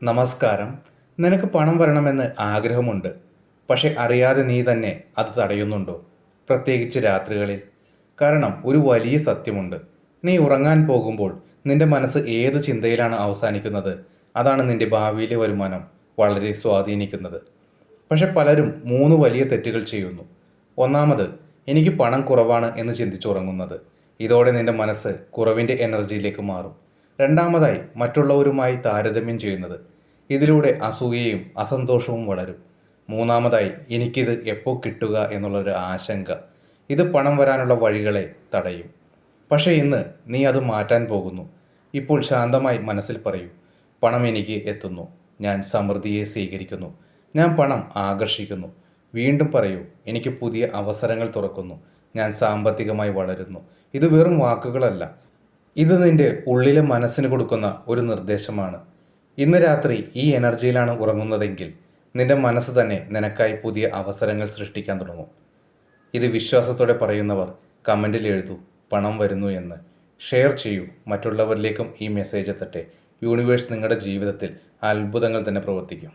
നമസ്കാരം. നിനക്ക് പണം വരണമെന്ന് ആഗ്രഹമുണ്ട്. പക്ഷെ അറിയാതെ നീ തന്നെ അത് തടയുന്നുണ്ടോ? പ്രത്യേകിച്ച് രാത്രികളിൽ. കാരണം ഒരു വലിയ സത്യമുണ്ട്. നീ ഉറങ്ങാൻ പോകുമ്പോൾ നിന്റെ മനസ്സ് ഏത് ചിന്തയിലാണ് അവസാനിക്കുന്നത്, അതാണ് നിന്റെ ഭാവിയിലെ വരുമാനം വളരെ സ്വാധീനിക്കുന്നത്. പക്ഷെ പലരും 3 വലിയ തെറ്റുകൾ ചെയ്യുന്നു. ഒന്നാമത്, എനിക്ക് പണം കുറവാണ് എന്ന് ചിന്തിച്ചുറങ്ങുന്നത്. ഇതോടെ നിന്റെ മനസ്സ് കുറവിൻ്റെ എനർജിയിലേക്ക് മാറും. രണ്ടാമതായി, മറ്റുള്ളവരുമായി താരതമ്യം ചെയ്യുന്നത്. ഇതിലൂടെ അസൂയയും അസന്തോഷവും വളരും. മൂന്നാമതായി, എനിക്കിത് എപ്പോൾ കിട്ടുക എന്നുള്ളൊരു ആശങ്ക. ഇത് പണം വരാനുള്ള വഴികളെ തടയും. പക്ഷേ ഇന്ന് നീ അത് മാറ്റാൻ പോകുന്നു. ഇപ്പോൾ ശാന്തമായി മനസ്സിൽ പറയൂ, പണം എനിക്ക് എത്തുന്നു, ഞാൻ സമൃദ്ധിയെ സ്വീകരിക്കുന്നു, ഞാൻ പണം ആകർഷിക്കുന്നു. വീണ്ടും പറയൂ, എനിക്ക് പുതിയ അവസരങ്ങൾ തുറക്കുന്നു, ഞാൻ സാമ്പത്തികമായി വളരുന്നു. ഇത് വെറും വാക്കുകളല്ല, ഇത് നിന്റെ ഉള്ളിലെ മനസ്സിന് കൊടുക്കുന്ന ഒരു നിർദ്ദേശമാണ്. ഇന്ന് രാത്രി ഈ എനർജിയിലാണ് ഉറങ്ങുന്നതെങ്കിൽ നിന്റെ മനസ്സ് തന്നെ നിനക്കായി പുതിയ അവസരങ്ങൾ സൃഷ്ടിക്കാൻ തുടങ്ങും. ഇത് വിശ്വാസത്തോടെ പറയുന്നവർ കമൻറ്റിൽ എഴുതൂ, പണം വരുന്നു എന്ന്. ഷെയർ ചെയ്യൂ, മറ്റുള്ളവരിലേക്കും ഈ മെസ്സേജ് എത്തട്ടെ. യൂണിവേഴ്സ് നിങ്ങളുടെ ജീവിതത്തിൽ അത്ഭുതങ്ങൾ തന്നെ പ്രവർത്തിക്കും.